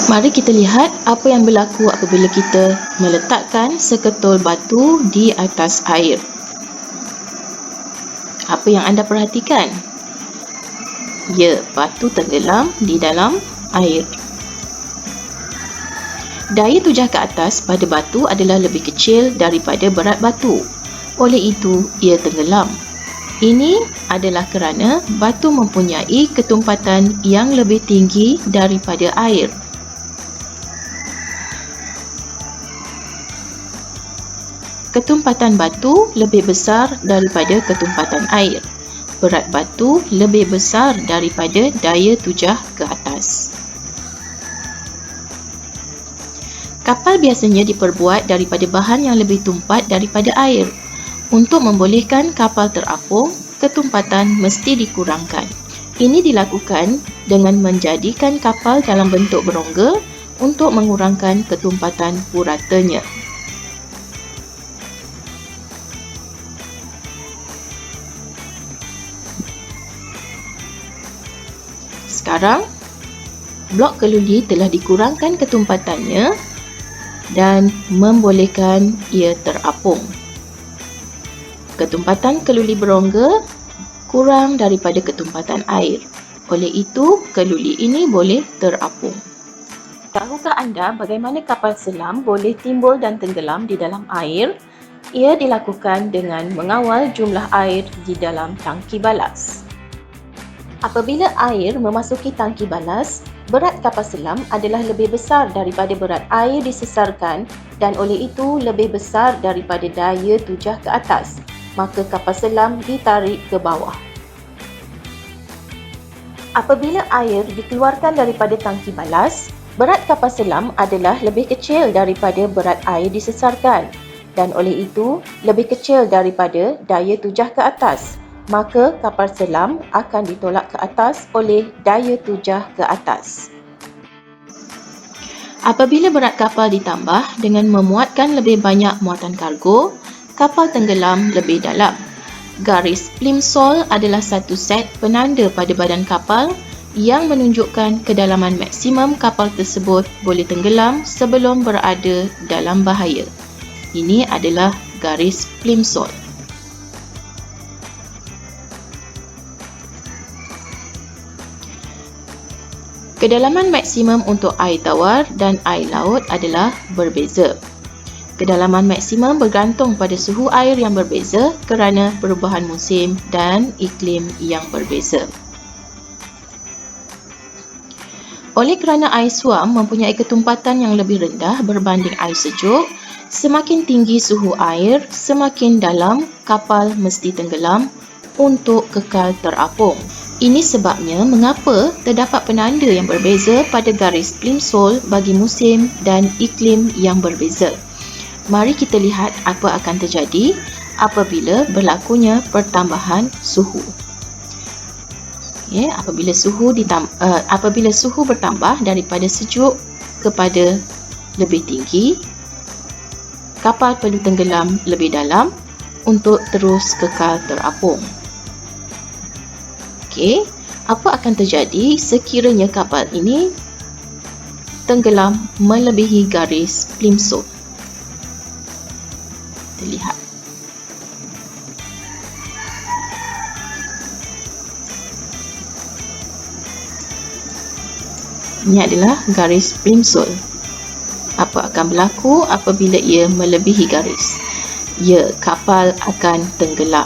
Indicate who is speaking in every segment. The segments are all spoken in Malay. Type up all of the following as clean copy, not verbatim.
Speaker 1: Mari kita lihat apa yang berlaku apabila kita meletakkan seketul batu di atas air. Apa yang anda perhatikan? Ya, batu tenggelam di dalam air. Daya tujah ke atas pada batu adalah lebih kecil daripada berat batu. Oleh itu, ia tenggelam. Ini adalah kerana batu mempunyai ketumpatan yang lebih tinggi daripada air. Ketumpatan batu lebih besar daripada ketumpatan air. Berat batu lebih besar daripada daya tujah ke atas. Kapal biasanya diperbuat daripada bahan yang lebih tumpat daripada air. Untuk membolehkan kapal terapung, ketumpatan mesti dikurangkan. Ini dilakukan dengan menjadikan kapal dalam bentuk berongga untuk mengurangkan ketumpatan puratanya. Sekarang, blok keluli telah dikurangkan ketumpatannya dan membolehkan ia terapung. Ketumpatan keluli berongga kurang daripada ketumpatan air. Oleh itu, keluli ini boleh terapung. Tahukah anda bagaimana kapal selam boleh timbul dan tenggelam di dalam air? Ia dilakukan dengan mengawal jumlah air di dalam tangki balas. Apabila air memasuki tangki balas, berat kapal selam adalah lebih besar daripada berat air disesarkan dan oleh itu lebih besar daripada daya tujah ke atas. Maka kapal selam ditarik ke bawah. Apabila air dikeluarkan daripada tangki balas, berat kapal selam adalah lebih kecil daripada berat air disesarkan dan oleh itu lebih kecil daripada daya tujah ke atas. Maka kapal selam akan ditolak ke atas oleh daya tujah ke atas. Apabila berat kapal ditambah dengan memuatkan lebih banyak muatan kargo, kapal tenggelam lebih dalam. Garis plimsoll adalah satu set penanda pada badan kapal yang menunjukkan kedalaman maksimum kapal tersebut boleh tenggelam sebelum berada dalam bahaya. Ini adalah garis plimsoll. Kedalaman maksimum untuk air tawar dan air laut adalah berbeza. Kedalaman maksimum bergantung pada suhu air yang berbeza kerana perubahan musim dan iklim yang berbeza. Oleh kerana air suam mempunyai ketumpatan yang lebih rendah berbanding air sejuk, semakin tinggi suhu air, semakin dalam kapal mesti tenggelam untuk kekal terapung. Ini sebabnya mengapa terdapat penanda yang berbeza pada garis plimsoll bagi musim dan iklim yang berbeza. Mari kita lihat apa akan terjadi apabila berlakunya pertambahan suhu. Apabila suhu bertambah daripada sejuk kepada lebih tinggi, kapal perlu tenggelam lebih dalam untuk terus kekal terapung. Apa akan terjadi sekiranya kapal ini tenggelam melebihi garis plimsoll? Terlihat. Ini adalah garis plimsoll. Apa akan berlaku apabila ia melebihi garis? Ya, kapal akan tenggelam.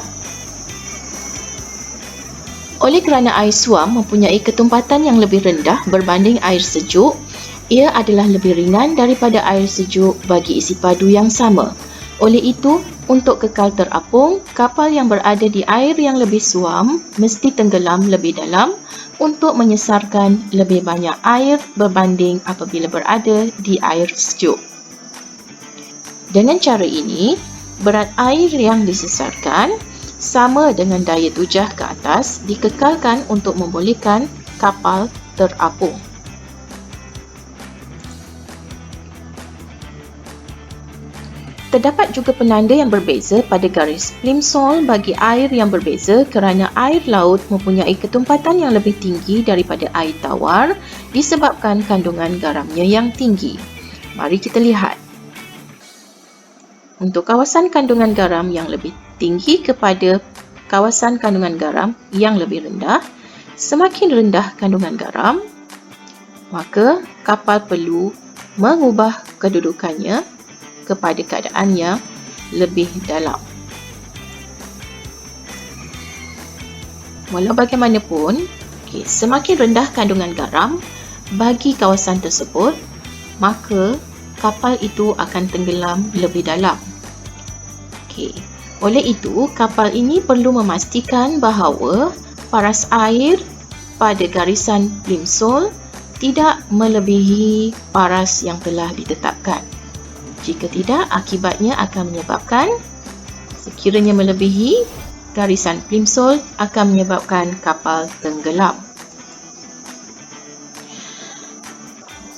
Speaker 1: Oleh kerana air suam mempunyai ketumpatan yang lebih rendah berbanding air sejuk, ia adalah lebih ringan daripada air sejuk bagi isi padu yang sama. Oleh itu, untuk kekal terapung, kapal yang berada di air yang lebih suam mesti tenggelam lebih dalam untuk menyesarkan lebih banyak air berbanding apabila berada di air sejuk. Dengan cara ini, berat air yang disesarkan sama dengan daya tujah ke atas dikekalkan untuk membolehkan kapal terapung. Terdapat juga penanda yang berbeza pada garis plimsoll bagi air yang berbeza kerana air laut mempunyai ketumpatan yang lebih tinggi daripada air tawar disebabkan kandungan garamnya yang tinggi. Mari kita lihat. Untuk kawasan kandungan garam yang lebih tinggi kepada kawasan kandungan garam yang lebih rendah, semakin rendah kandungan garam, maka kapal perlu mengubah kedudukannya kepada keadaan yang lebih dalam. Walau bagaimanapun, semakin rendah kandungan garam bagi kawasan tersebut, maka kapal itu akan tenggelam lebih dalam. Oleh itu, kapal ini perlu memastikan bahawa paras air pada garisan plimsoll tidak melebihi paras yang telah ditetapkan. Jika tidak, akibatnya akan menyebabkan, sekiranya melebihi garisan plimsoll, akan menyebabkan kapal tenggelam.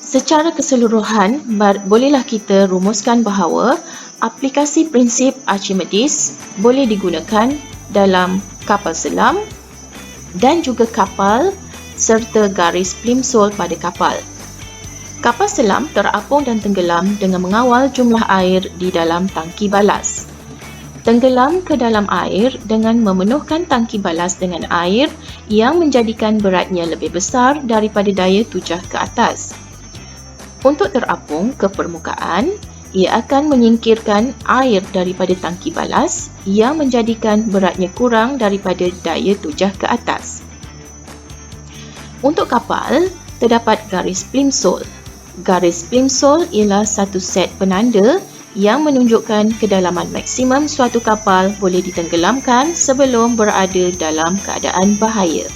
Speaker 1: Secara keseluruhan, bolehlah kita rumuskan bahawa aplikasi prinsip Archimedes boleh digunakan dalam kapal selam dan juga kapal serta garis plimsoll pada kapal. Kapal selam terapung dan tenggelam dengan mengawal jumlah air di dalam tangki balas. Tenggelam ke dalam air dengan memenuhkan tangki balas dengan air yang menjadikan beratnya lebih besar daripada daya tujah ke atas. Untuk terapung ke permukaan, ia akan menyingkirkan air daripada tangki balas yang menjadikan beratnya kurang daripada daya tujah ke atas. Untuk kapal, terdapat garis plimsoll. Garis plimsoll ialah satu set penanda yang menunjukkan kedalaman maksimum suatu kapal boleh ditenggelamkan sebelum berada dalam keadaan bahaya.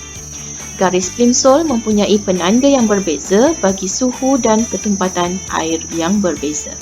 Speaker 1: Garis plimsoll mempunyai penanda yang berbeza bagi suhu dan ketumpatan air yang berbeza.